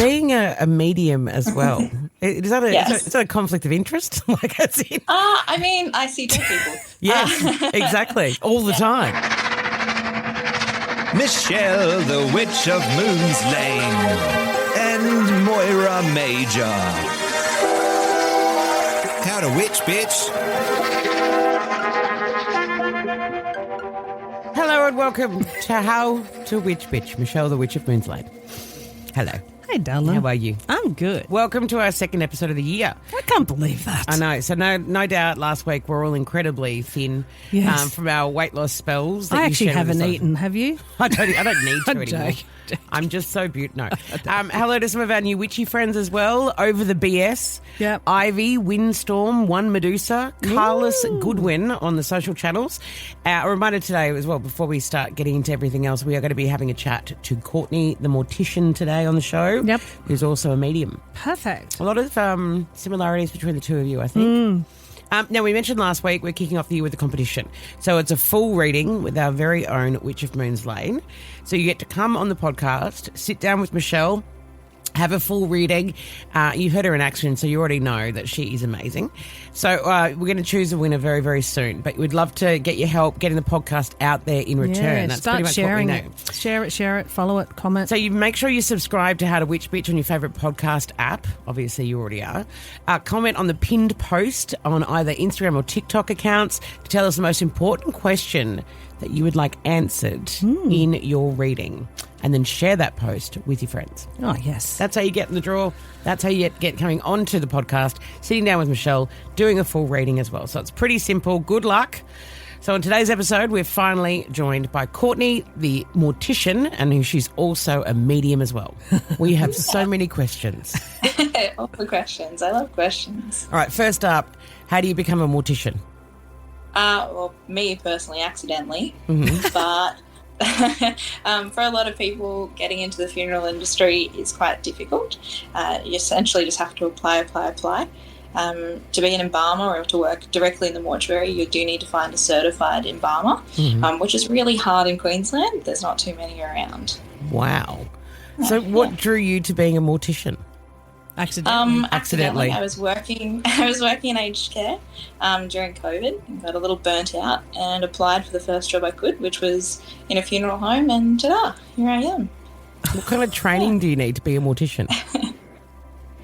being a medium as well, is that a conflict of interest? Like, that's it. I mean, I see dead people. Yes, exactly, all the time. Michelle, the Witch of Moon's Lane, and Moyra Major. How to witch, bitch. Hello and welcome to How to Witch Bitch. Michelle, the Witch of Moon's Lane. Hello. Hey, darling. How are you? I'm good. Welcome to our second episode of the year. I can't believe that. I know. So no doubt last week we're all incredibly thin from our weight loss spells. That I actually haven't eaten. Have you? I don't need to anymore. I'm just so beautiful. No. Hello to some of our new witchy friends as well. Over the BS. Yep. Ivy, Windstorm, One Medusa, Carlos Goodwin on the social channels. A reminder today as well, before we start getting into everything else, we are going to be having a chat to Courtney, the Mortician, today on the show. Yep. Who's also a medium. Perfect. A lot of similarities between the two of you, I think. Now, we mentioned last week we're kicking off the year with a competition. So it's a full reading with our very own Witch of Moon's Lane. So you get to come on the podcast, sit down with Michelle, have a full reading. You've heard her in action, so you already know that she is amazing. So we're going to choose a winner very, very soon. But we'd love to get your help getting the podcast out there in return. Yeah, that's start pretty much sharing what we know. Share it, follow it, comment. So you make sure you subscribe to How to Witch Bitch on your favourite podcast app. Obviously, you already are. Comment on the pinned post on either Instagram or TikTok accounts to tell us the most important question that you would like answered in your reading. And then share that post with your friends. Oh, yes. That's how you get in the draw. That's how you get coming onto the podcast, sitting down with Michelle, doing a full reading as well. So it's pretty simple. Good luck. So in today's episode, we're finally joined by Courtney, the Mortician, and who she's also a medium as well. We have so many questions. All the questions. I love questions. All right, first up, how do you become a Mortician? Well, me personally, accidentally, but for a lot of people, getting into the funeral industry is quite difficult. You essentially just have to apply. To be an embalmer or to work directly in the mortuary, you do need to find a certified embalmer, which is really hard in Queensland. There's not too many around. Wow. So what drew you to being a mortician? Accidentally. I was working in aged care during COVID. Got a little burnt out and applied for the first job I could, which was in a funeral home, and ta-da, here I am. What kind of training do you need to be a mortician?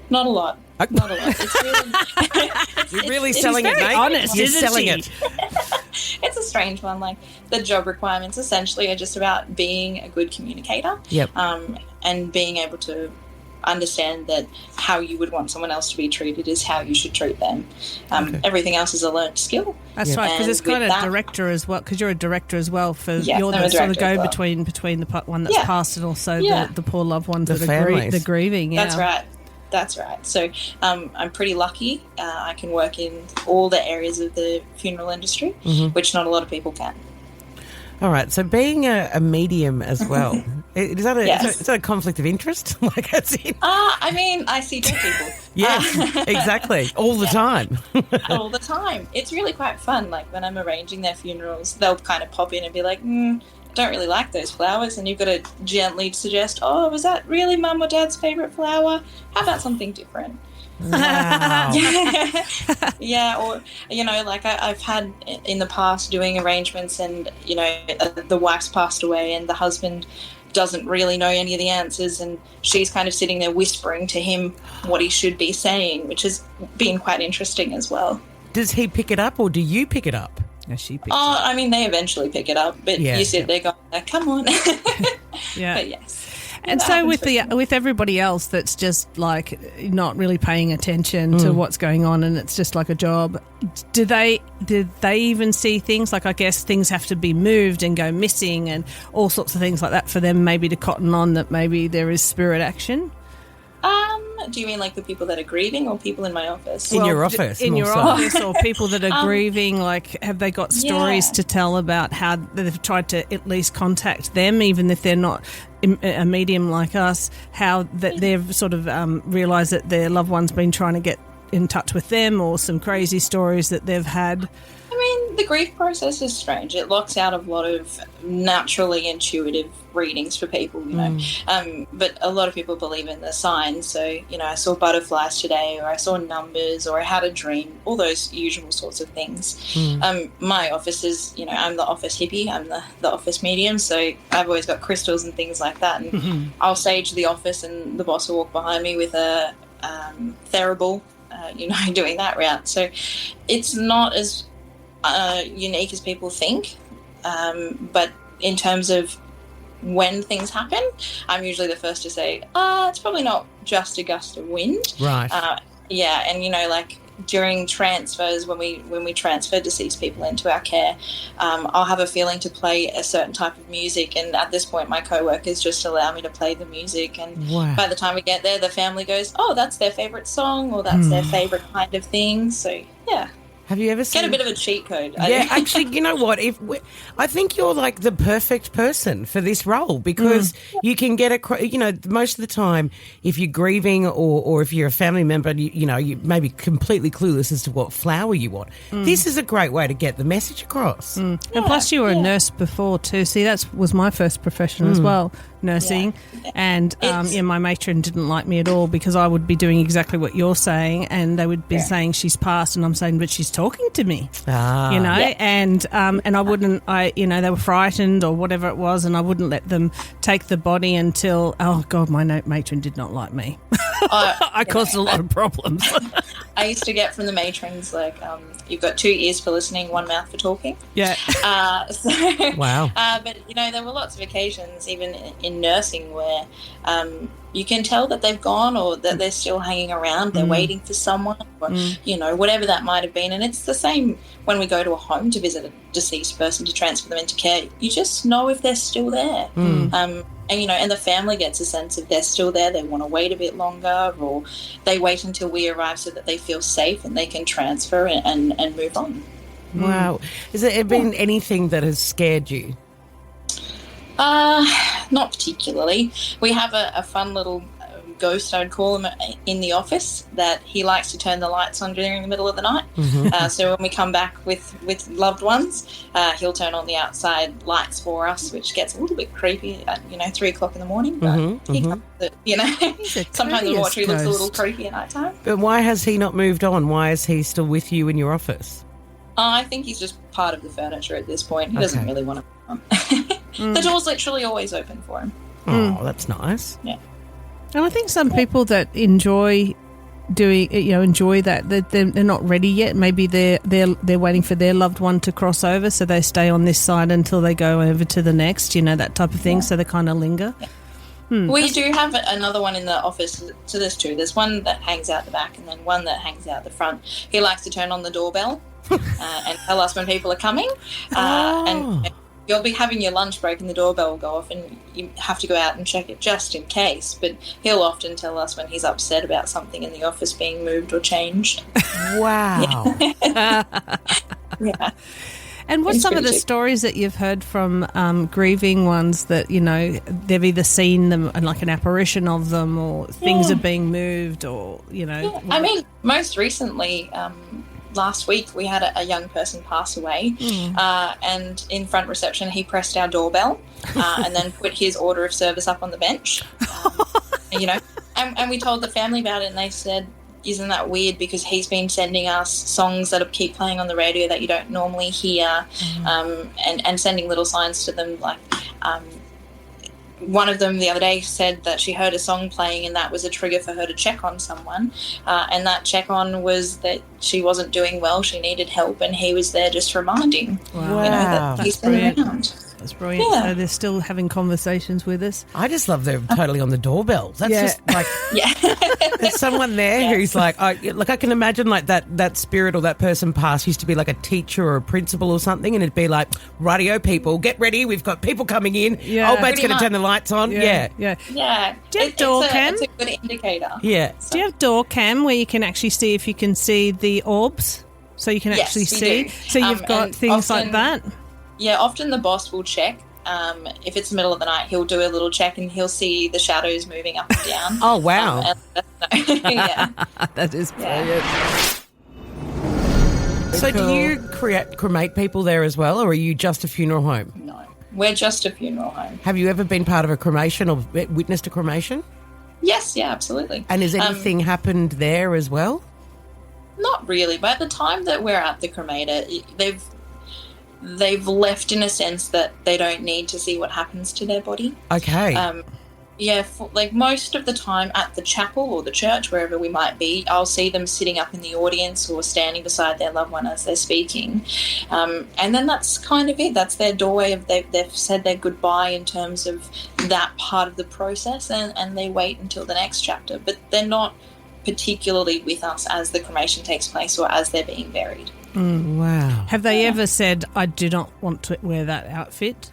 Not a lot. Not a lot. It's really, You're really selling it, mate. Honest, You're isn't selling she? it. It's a strange one. Like, the job requirements essentially are just about being a good communicator. Yep. And being able to understand that how you would want someone else to be treated is how you should treat them. Everything else is a learnt skill. That's right, because it's kind of director as well, because you're a director as well. You're the sort of go-between between the one that's passed and also the poor loved ones that are grieving. Yeah. That's right. So I'm pretty lucky. I can work in all the areas of the funeral industry, which not a lot of people can. All right. So being a medium as well, is that a conflict of interest? Like, that's it. I mean, I see dead people. Yes, exactly. All the time. All the time. It's really quite fun. Like, when I'm arranging their funerals, they'll kind of pop in and be like, I don't really like those flowers, and you've got to gently suggest, oh, was that really Mum or Dad's favourite flower? How about something different? Wow. Yeah, or, like I've had in the past doing arrangements, and, the wife's passed away and the husband doesn't really know any of the answers, and she's kind of sitting there whispering to him what he should be saying, which has been quite interesting as well. Does he pick it up or do you pick it up? Yeah, she picks it up. I mean, they eventually pick it up, but you sit there going, come on. Yeah. But yes. And so with everybody else that's just like not really paying attention to what's going on, and it's just like a job, did they even see things like, I guess things have to be moved and go missing and all sorts of things like that for them maybe to cotton on that maybe there is spirit action? Do you mean like the people that are grieving or people in my office? In your office? In your office, or people that are grieving, like, have they got stories to tell about how they've tried to at least contact them, even if they're not a medium like us, how that they've sort of realised that their loved one's been trying to get in touch with them, or some crazy stories that they've had? I mean, The grief process is strange. It locks out a lot of naturally intuitive readings for people, you know. But a lot of people believe in the signs. So, you know, I saw butterflies today, or I saw numbers, or I had a dream, all those usual sorts of things. My office is, you know, I'm the office hippie, I'm the office medium, so I've always got crystals and things like that. And I'll sage the office, and the boss will walk behind me with a Theraball, you know, doing that route. So it's not as unique as people think, but in terms of when things happen, I'm usually the first to say, it's probably not just a gust of wind. Right. Yeah, and you know, like during transfers, when we transfer deceased people into our care, I'll have a feeling to play a certain type of music, and at this point my co-workers just allow me to play the music, and by the time we get there, the family goes, oh, that's their favourite song, or that's their favourite kind of thing. So yeah. Have you ever seen... Get a bit of a cheat code. Yeah, actually, you know what? I think you're like the perfect person for this role, because you can get you know, most of the time, if you're grieving or if you're a family member, you know, you may be completely clueless as to what flower you want. This is a great way to get the message across. And plus you were a nurse before too. See, that was my first profession as well, nursing. Yeah. And my matron didn't like me at all, because I would be doing exactly what you're saying, and they would be saying she's passed, and I'm saying, but she's talking to me, you know, and I wouldn't, you know, they were frightened or whatever it was, and I wouldn't let them take the body until, oh God, my matron did not like me. I caused a lot of problems. I used to get from the matrons, like, you've got 2 ears for listening, 1 mouth for talking. Yeah. Wow. But, you know, there were lots of occasions, even in nursing, where you can tell that they've gone, or that they're still hanging around, they're waiting for someone, or, you know, whatever that might have been. And it's the same when we go to a home to visit a deceased person to transfer them into care. You just know if they're still there. And, you know, and the family gets a sense of they're still there, they want to wait a bit longer, or they wait until we arrive so that they feel safe and they can transfer and move on. Wow. Has there been anything that has scared you? Not particularly. We have a fun little ghost, I would call him, in the office, that he likes to turn the lights on during the middle of the night. So when we come back with loved ones, he'll turn on the outside lights for us, which gets a little bit creepy at, you know, 3 o'clock in the morning. But he comes, you know, sometimes the mortuary looks a little creepy at night time. But why has he not moved on? Why is he still with you in your office? I think he's just part of the furniture at this point. He doesn't really want to come. The door's literally always open for him. Oh, that's nice. Yeah. And I think some people that enjoy doing, you know, enjoy that they're not ready yet. Maybe they're waiting for their loved one to cross over, so they stay on this side until they go over to the next, you know, that type of thing. So they kind of linger. Yeah. We do have another one in the office. So there's 2. There's one that hangs out the back, and then one that hangs out the front. He likes to turn on the doorbell and tell us when people are coming. And you'll be having your lunch break and the doorbell will go off, and you have to go out and check it just in case. But he'll often tell us when he's upset about something in the office being moved or changed. Wow. Yeah. And what's some of the stories that you've heard from grieving ones that, you know, they've either seen them and like an apparition of them, or things are being moved, or, you know? Yeah. I mean, most recently, last week we had a young person pass away, and in front reception he pressed our doorbell and then put his order of service up on the bench. You know, and we told the family about it, and they said, isn't that weird, because he's been sending us songs that keep playing on the radio that you don't normally hear, and sending little signs to them, like one of them the other day said that she heard a song playing, and that was a trigger for her to check on someone, and that check on was that she wasn't doing well, she needed help, and he was there just reminding, you know, that he's been around. That's brilliant. Yeah. So they're still having conversations with us. I just love they're totally on the doorbell. That's just like, there's someone there who's like, I can imagine like that spirit or that person past used to be like a teacher or a principal or something, and it'd be like, rightio people, get ready, we've got people coming in. Yeah. Old mate's going to turn the lights on. Yeah. Yeah. Do you have door cam? It's a good indicator. Yeah. So. Do you have door cam where you can actually see if you can see the orbs? So you can actually see. Do. So you've got things like that? Yeah, often the boss will check. If it's the middle of the night, he'll do a little check and he'll see the shadows moving up and down. Oh, wow. Yeah. That is brilliant. So Cool. do you cremate people there as well, or are you just a funeral home? No, we're just a funeral home. Have you ever been part of a cremation or witnessed a cremation? Yes, yeah, absolutely. And has anything happened there as well? Not really. By the time that we're at the cremator, they've left in a sense that they don't need to see what happens to their body. Okay. Like most of the time at the chapel or the church, wherever we might be, I'll see them sitting up in the audience or standing beside their loved one as they're speaking. And then that's kind of it. That's their doorway of they've said their goodbye in terms of that part of the process, and they wait until the next chapter. But they're not particularly with us as the cremation takes place or as they're being buried. Wow. Have they ever said, I do not want to wear that outfit?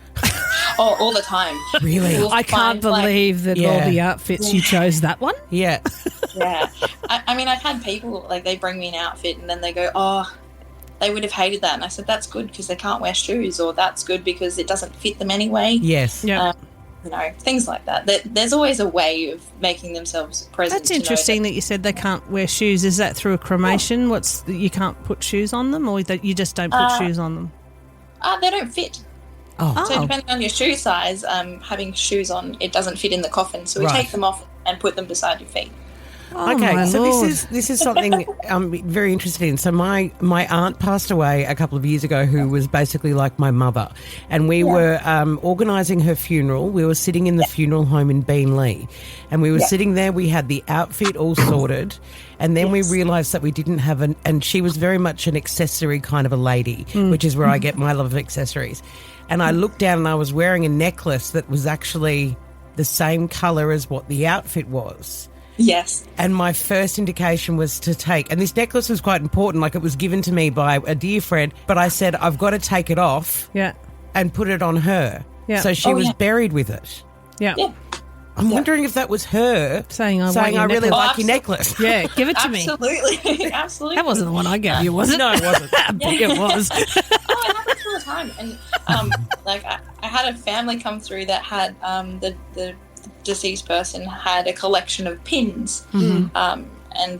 Oh, all the time. Really? We'll I can't find, believe that all the outfits you chose that one. Yeah. Yeah. I mean, I've had people, like, they bring me an outfit and then they go, oh, they would have hated that. And I said, that's good because they can't wear shoes, or that's good because it doesn't fit them anyway. Yes. Yeah. Things like that. There's always a way of making themselves present. That's interesting that you said they can't wear shoes. Is that through a cremation? You can't put shoes on them, or that you just don't put shoes on them? They don't fit. Oh. So depending on your shoe size, having shoes on, it doesn't fit in the coffin. So we Right. take them off and put them beside your feet. Oh, Okay, my so Lord. this is something I'm very interested in. So my aunt passed away a couple of years ago, who was basically like my mother, and we were organising her funeral. We were sitting in the funeral home in Beenleigh, and we were sitting there. We had the outfit all sorted, and then we realised that we didn't have and she was very much an accessory kind of a lady, which is where I get my love of accessories. And I looked down and I was wearing a necklace that was actually the same colour as what the outfit was. Yes. And my first indication was to take, and this necklace was quite important, like it was given to me by a dear friend, but I said, I've got to take it off and put it on her. Yeah. So she was buried with it. Yeah. Yeah. I'm wondering if that was her Saying, I really necklace." like your necklace. Yeah, give it to me. Absolutely. Absolutely. That wasn't the one I gave you, was it? No, it wasn't. It was. Oh, it happens all the time. And like I had a family come through that had the deceased person had a collection of pins. And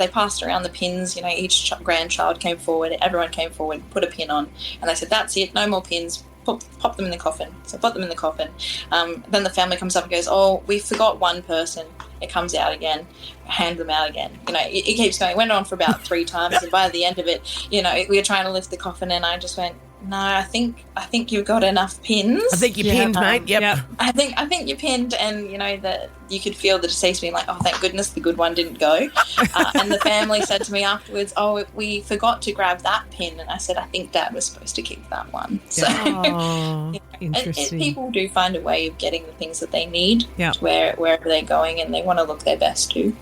they passed around the pins. Each grandchild came forward, everyone came forward, put a pin on, and they said, that's it, no more pins, pop them in the coffin. So put them in the coffin. Then the family comes up and goes, oh, we forgot one person. It comes out again, hand them out again. It keeps going. It went on for about 3 times, and by the end of it, we were trying to lift the coffin, and I just went, no, I think you've got enough pins. I think you pinned, mate. Yep. I think you pinned, and that you could feel the deceased being like, oh, thank goodness the good one didn't go. And the family said to me afterwards, oh, we forgot to grab that pin, and I said, I think Dad was supposed to keep that one. So Oh, interesting. people do find a way of getting the things that they need Yeah. to wherever they're going, and they want to look their best too.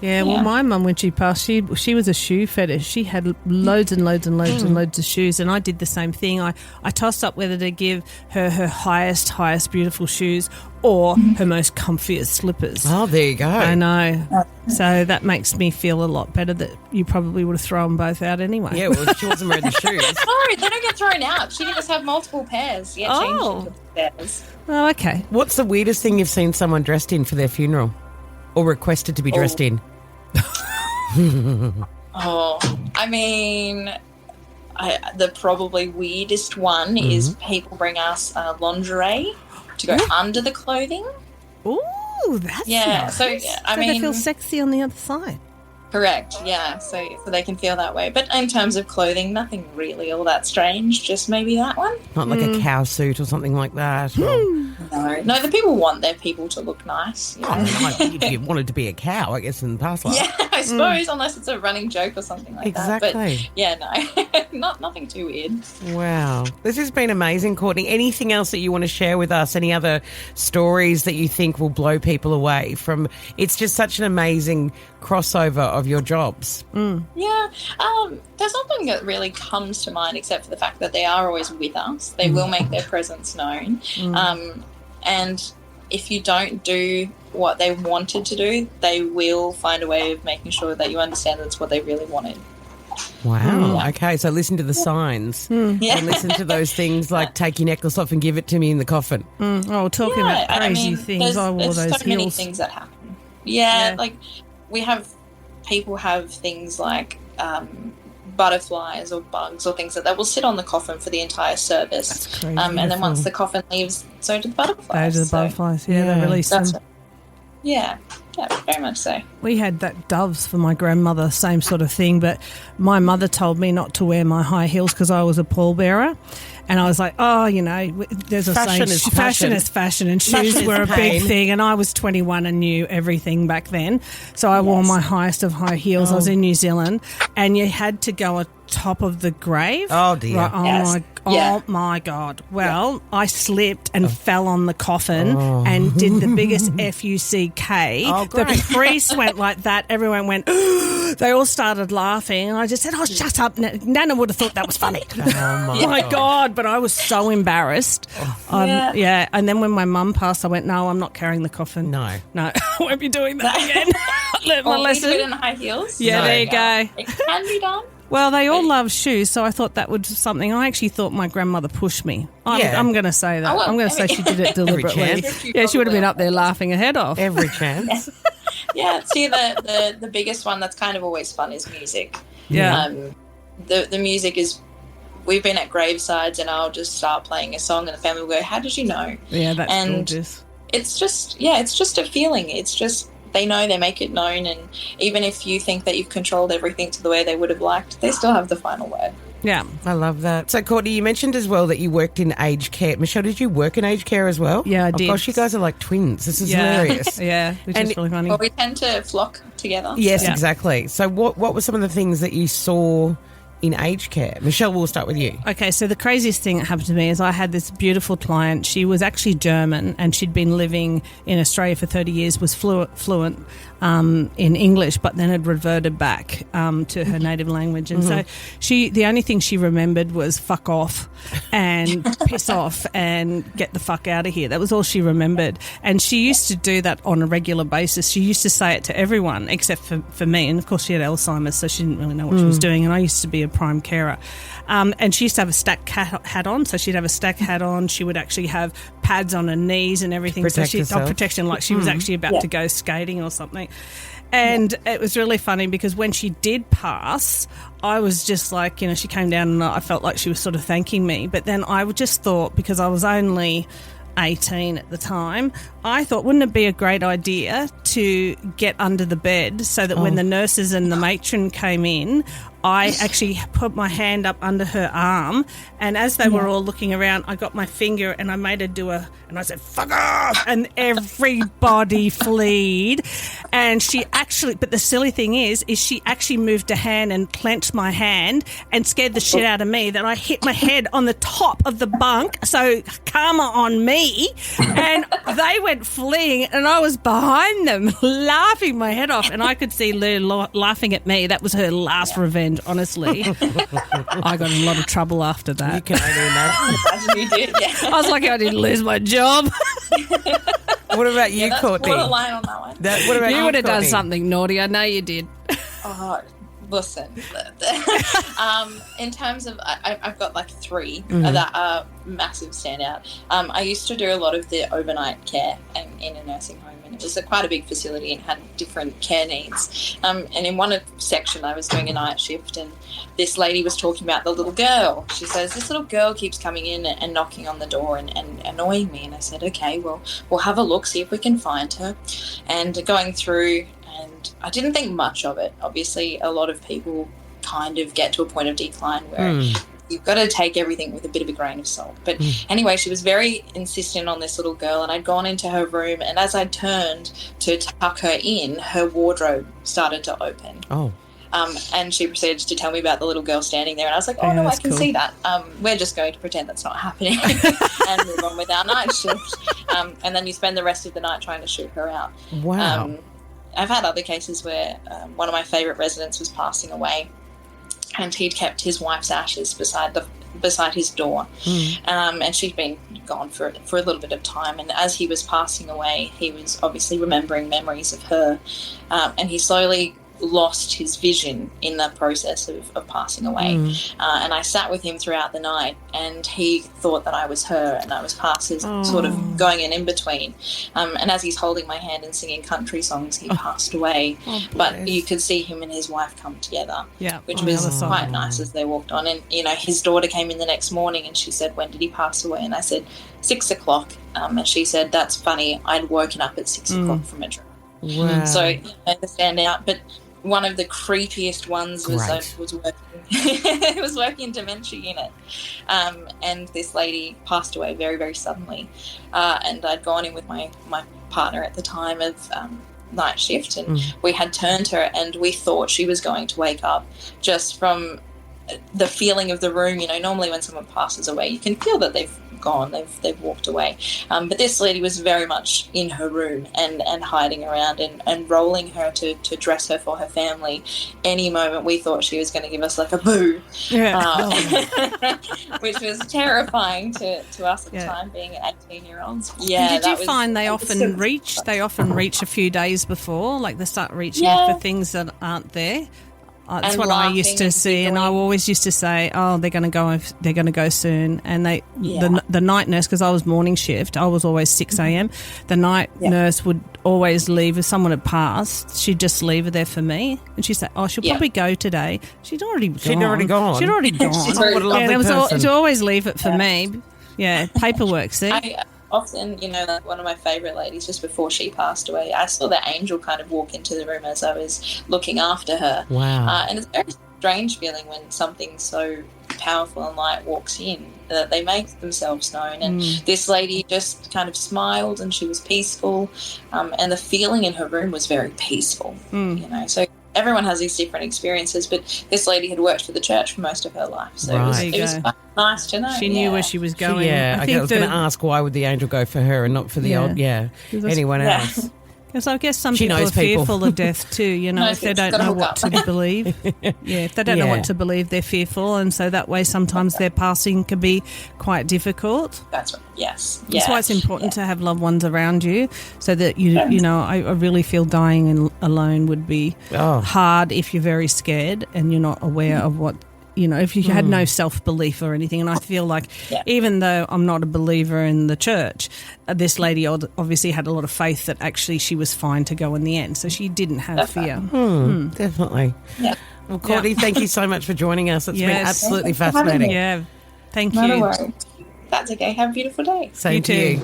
Yeah, well, my mum, when she passed, she was a shoe fetish. She had loads and loads and loads and loads of shoes, and I did the same thing. I tossed up whether to give her highest beautiful shoes or her most comfiest slippers. Oh, there you go. I know. So that makes me feel a lot better that you probably would have thrown both out anyway. Yeah, well, she wasn't wearing the shoes. No, they don't get thrown out. She can just have multiple pairs. Yeah, change into pairs. Oh, okay. What's the weirdest thing you've seen someone dressed in for their funeral, or requested to be dressed in? Oh, I mean, the probably weirdest one is people bring us lingerie to go under the clothing. Ooh, that's nice. So I mean, they feel sexy on the other side. Correct, yeah. So they can feel that way. But in terms of clothing, nothing really all that strange. Just maybe that one. Not like a cow suit or something like that. No, the people want their people to look nice. If you wanted to be a cow, I guess, in the past life. Yeah, I suppose, unless it's a running joke or something like that. Exactly. But yeah, no, nothing too weird. Wow. This has been amazing, Courtney. Anything else that you want to share with us? Any other stories that you think will blow people away from? It's just such an amazing crossover of your jobs. Yeah, there's nothing that really comes to mind except for the fact that they are always with us. They will make their presence known. And if you don't do what they wanted to do, they will find a way of making sure that you understand that's what they really wanted. Wow. Okay, so listen to the signs. Yeah. And listen to those things like take your necklace off and give it to me in the coffin. Oh, talking about crazy things. I wore there's those so many heels. things that happen. Yeah, like people have things like butterflies or bugs or things like that will sit on the coffin for the entire service. That's crazy. And then once the coffin leaves, so do the butterflies. Those are the butterflies. Yeah, they release them. Yeah, very much so. We had that doves for my grandmother, same sort of thing, but my mother told me not to wear my high heels because I was a pallbearer. And I was like, oh, you know, there's a Fashion saying, is fashion is fashion, and shoes Fashion were a is big pain. thing. And I was 21 and knew everything back then. So I wore my highest of high heels. I was in New Zealand, and you had to go on top of the grave. Oh, dear. Right, Yes. Oh my God. Well, I slipped and fell on the coffin and did the biggest F-U-C-K. Oh, The great. priest went like that. Everyone went, they all started laughing. And I just said, oh, shut up. Nana would have thought that was funny. Oh, My God. But I was so embarrassed. Yeah. And then when my mum passed, I went, no, I'm not carrying the coffin. No. I won't be doing that again. Learned my Or we do it lesson. in high heels. Yeah, No. there you go. It can be done. Well, they all love shoes, so I thought that was something. I actually thought my grandmother pushed me. Yeah. I'm going to say that. Oh, well, I'm going to say she did it deliberately. chance. Yeah, she would have been up there laughing her head off. Every chance. Yeah, see, the biggest one that's kind of always fun is music. Yeah. The music is, we've been at gravesides and I'll just start playing a song and the family will go, how did you know? Yeah, that's and gorgeous. It's just a feeling. It's just, they know, they make it known, and even if you think that you've controlled everything to the way they would have liked, they still have the final word. Yeah. I love that. So, Courtney, you mentioned as well that you worked in aged care. Michelle, did you work in aged care as well? Yeah, I Oh, did. gosh, you guys are like twins. This is Yeah. hilarious. Yeah, which And- is really funny. Well, we tend to flock together. Yes, Yeah. exactly. So what were some of the things that you saw in aged care? Michelle, we'll start with you. Okay, so the craziest thing that happened to me is I had this beautiful client. She was actually German and she'd been living in Australia for 30 years, was fluent in English, but then had reverted back to her native language. And so the only thing she remembered was fuck off and piss off and get the fuck out of here. That was all she remembered. And she used to do that on a regular basis. She used to say it to everyone except for me. And of course she had Alzheimer's, so she didn't really know what she was doing. And I used to be a prime carer. And she used to have a stack hat on, so she'd have a stack hat on. She would actually have pads on her knees and everything. Protect so herself. protection, like she was actually about to go skating or something. And it was really funny because when she did pass, I was just like, you know, she came down and I felt like she was sort of thanking me. But then I just thought, because I was only 18 at the time, I thought, wouldn't it be a great idea to get under the bed so that when the nurses and the matron came in, I actually put my hand up under her arm, and as they were all looking around, I got my finger and I made her do and I said, fuck off, and everybody fled. And she actually, but the silly thing is she actually moved her hand and clenched my hand and scared the shit out of me that I hit my head on the top of the bunk, so karma on me. And they went fleeing and I was behind them laughing my head off, and I could see Lou laughing at me. That was her last revenge, honestly. I got in a lot of trouble after You that. can only imagine. Imagine you did, yeah. I was lucky I didn't lose my job. What about you, That's Courtney? borderline on that one. What about You would have done Courtney? something naughty. I know you did. Oh, listen. In terms of, I've got like three that are massive standout. I used to do a lot of the overnight care in a nursing home, and it was quite a big facility and had different care needs. And in one section, I was doing a night shift, and this lady was talking about the little girl. She says, this little girl keeps coming in and knocking on the door and annoying me. And I said, okay, well, we'll have a look, see if we can find her. And going through, and I didn't think much of it. Obviously, a lot of people kind of get to a point of decline where you've got to take everything with a bit of a grain of salt. But anyway, she was very insistent on this little girl, and I'd gone into her room, and as I turned to tuck her in, her wardrobe started to open. Oh. And she proceeded to tell me about the little girl standing there, and I was like, oh, Yeah, no, I that's can cool. see that. We're just going to pretend that's not happening and move on with our night shift. And then you spend the rest of the night trying to shoot her out. Wow. I've had other cases where one of my favourite residents was passing away, and he'd kept his wife's ashes beside his door. And she'd been gone for a little bit of time, and as he was passing away, he was obviously remembering memories of her, and he slowly lost his vision in the process of passing away. And I sat with him throughout the night, and he thought that I was her and I was past his sort of going in between. And as he's holding my hand and singing country songs, he passed away. But you could see him and his wife come together, which was quite nice as they walked on. And, you know, his daughter came in the next morning and she said, "When did he pass away?" And I said, 6 o'clock. And she said, "That's funny. I'd woken up at 6 o'clock from a dream." Wow. So I understand out. But one of the creepiest ones was I was working it was working in dementia unit, and this lady passed away very, very suddenly, and I'd gone in with my partner at the time of night shift, and we had turned her, and we thought she was going to wake up just from the feeling of the room. You know, normally when someone passes away, you can feel that they've gone, they've walked away. But this lady was very much in her room and hiding around and rolling her to dress her for her family. Any moment we thought she was going to give us like a boo, which was terrifying to us at the time, being 18-year-olds. Yeah. And did you find they often reach a few days before, like they start reaching for things that aren't there? That's what I used to see, and I always used to say, "Oh, they're going to go soon." And the night nurse, because I was morning shift, I was always 6 a.m. The night nurse would always leave if someone had passed. She'd just leave her there for me, and she'd say, "Oh, she'll probably go today." She'd already gone. She'd already gone. What a lovely person. She'd always leave it for me. Yeah, paperwork. See. Often, you know, like one of my favourite ladies, just before she passed away, I saw the angel kind of walk into the room as I was looking after her. Wow. And it's a very strange feeling when something so powerful and light walks in, that they make themselves known. And this lady just kind of smiled, and she was peaceful, and the feeling in her room was very peaceful, you know. So everyone has these different experiences, but this lady had worked for the church for most of her life, so it was quite nice to know. She knew where she was going. I was going to ask, why would the angel go for her and not for the anyone else? Because I guess some people are fearful of death too, you know, if they don't know what to believe. If they don't know what to believe, they're fearful, and so that way sometimes their passing can be quite difficult. That's right, yes. That's why it's important to have loved ones around you, so that you know, I really feel dying alone would be hard if you're very scared and you're not aware of what, you know, if you had no self-belief or anything. And I feel like even though I'm not a believer in the church, this lady obviously had a lot of faith that actually she was fine to go in the end. So she didn't have fear. Definitely. Yeah. Well, Courtney, thank you so much for joining us. It's been absolutely fascinating. Yeah. Thank Not you. a worry. That's okay. Have a beautiful day. Same to you.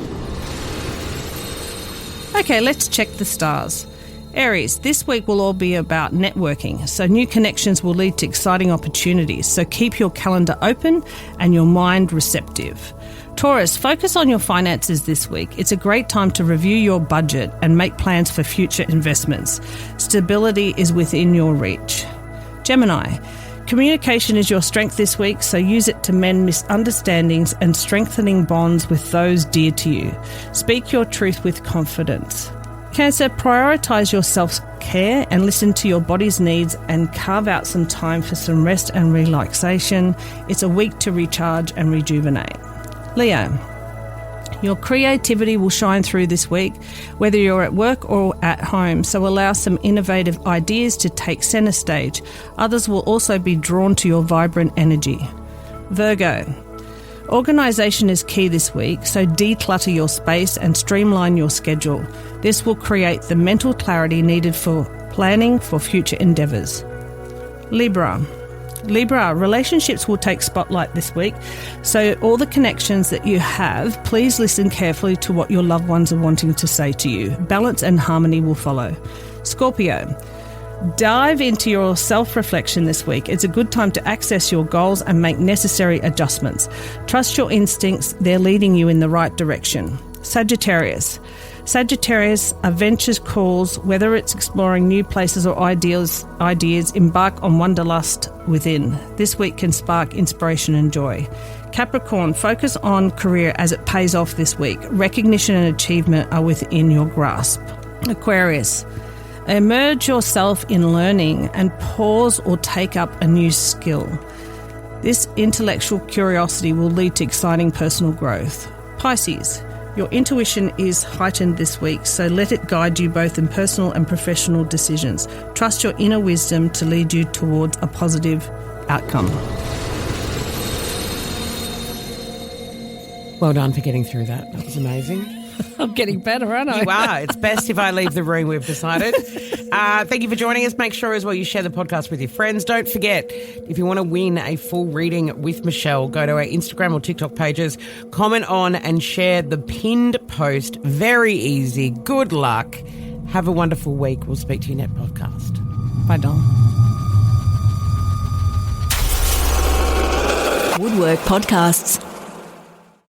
Okay, let's check the stars. Aries, this week will all be about networking, so new connections will lead to exciting opportunities, so keep your calendar open and your mind receptive. Taurus, focus on your finances this week. It's a great time to review your budget and make plans for future investments. Stability is within your reach. Gemini, communication is your strength this week, so use it to mend misunderstandings and strengthening bonds with those dear to you. Speak your truth with confidence. Cancer, prioritise your self-care and listen to your body's needs and carve out some time for some rest and relaxation. It's a week to recharge and rejuvenate. Leo, your creativity will shine through this week, whether you're at work or at home, so allow some innovative ideas to take centre stage. Others will also be drawn to your vibrant energy. Virgo, organisation is key this week, so declutter your space and streamline your schedule. This will create the mental clarity needed for planning for future endeavours. Libra, relationships will take spotlight this week, so all the connections that you have, please listen carefully to what your loved ones are wanting to say to you. Balance and harmony will follow. Scorpio, dive into your self-reflection this week. It's a good time to access your goals and make necessary adjustments. Trust your instincts, they're leading you in the right direction. Sagittarius, adventures calls, whether it's exploring new places or ideas, embark on wanderlust within. This week can spark inspiration and joy. Capricorn, focus on career as it pays off this week. Recognition and achievement are within your grasp. Aquarius, immerse yourself in learning and pause or take up a new skill. This intellectual curiosity will lead to exciting personal growth. Pisces, Your intuition is heightened this week, so let it guide you both in personal and professional decisions. Trust your inner wisdom to lead you towards a positive outcome. Well done for getting through that. That was amazing. I'm getting better, aren't I? You are. It's best if I leave the room, we've decided. Thank you for joining us. Make sure as well you share the podcast with your friends. Don't forget, if you want to win a full reading with Michelle, go to our Instagram or TikTok pages, comment on and share the pinned post. Very easy. Good luck. Have a wonderful week. We'll speak to you next podcast. Bye, Dom. Woodwork Podcasts.